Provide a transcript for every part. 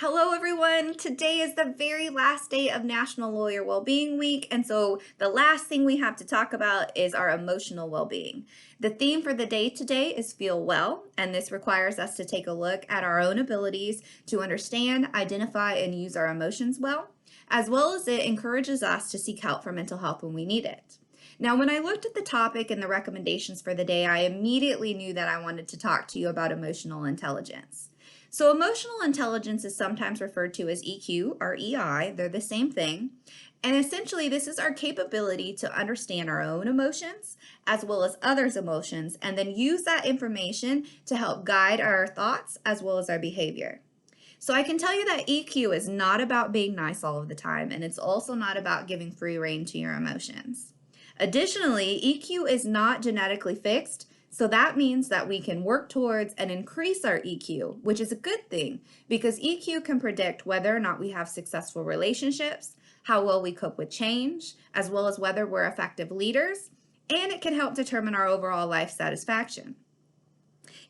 Hello everyone! Today is the very last day of National Lawyer Wellbeing Week, and so the last thing we have to talk about is our emotional well-being. The theme for the day today is Feel Well, and this requires us to take a look at our own abilities to understand, identify, and use our emotions well as it encourages us to seek help for mental health when we need it. Now, when I looked at the topic and the recommendations for the day, I immediately knew that I wanted to talk to you about emotional intelligence. So emotional intelligence is sometimes referred to as EQ or EI. They're the same thing. And essentially, this is our capability to understand our own emotions as well as others' emotions, and then use that information to help guide our thoughts as well as our behavior. So I can tell you that EQ is not about being nice all of the time, and it's also not about giving free rein to your emotions. Additionally, EQ is not genetically fixed, so that means that we can work towards and increase our EQ, which is a good thing because EQ can predict whether or not we have successful relationships, how well we cope with change, as well as whether we're effective leaders, and it can help determine our overall life satisfaction.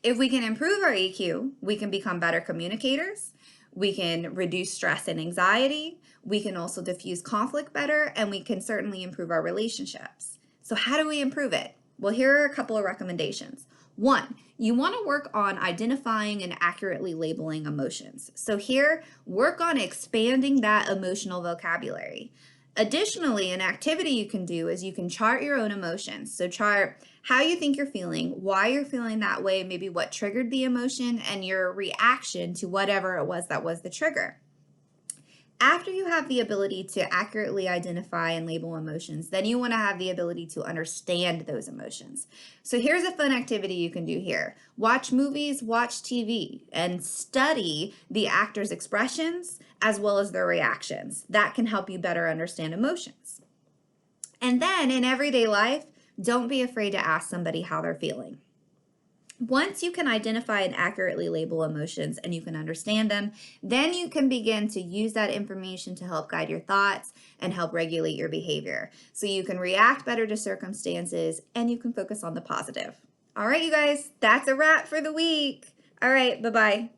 If we can improve our EQ, we can become better communicators, we can reduce stress and anxiety, we can also diffuse conflict better, and we can certainly improve our relationships. So how do we improve it? Well, here are a couple of recommendations. One, you want to work on identifying and accurately labeling emotions. So here, work on expanding that emotional vocabulary. Additionally, an activity you can do is you can chart your own emotions. So chart how you think you're feeling, why you're feeling that way, maybe what triggered the emotion, and your reaction to whatever it was that was the trigger. After you have the ability to accurately identify and label emotions, then you want to have the ability to understand those emotions. So here's a fun activity you can do here. Watch movies, watch TV, and study the actors' expressions as well as their reactions. That can help you better understand emotions. And then in everyday life, don't be afraid to ask somebody how they're feeling. Once you can identify and accurately label emotions and you can understand them, then you can begin to use that information to help guide your thoughts and help regulate your behavior. So you can react better to circumstances and you can focus on the positive. All right, you guys, that's a wrap for the week. All right, bye-bye.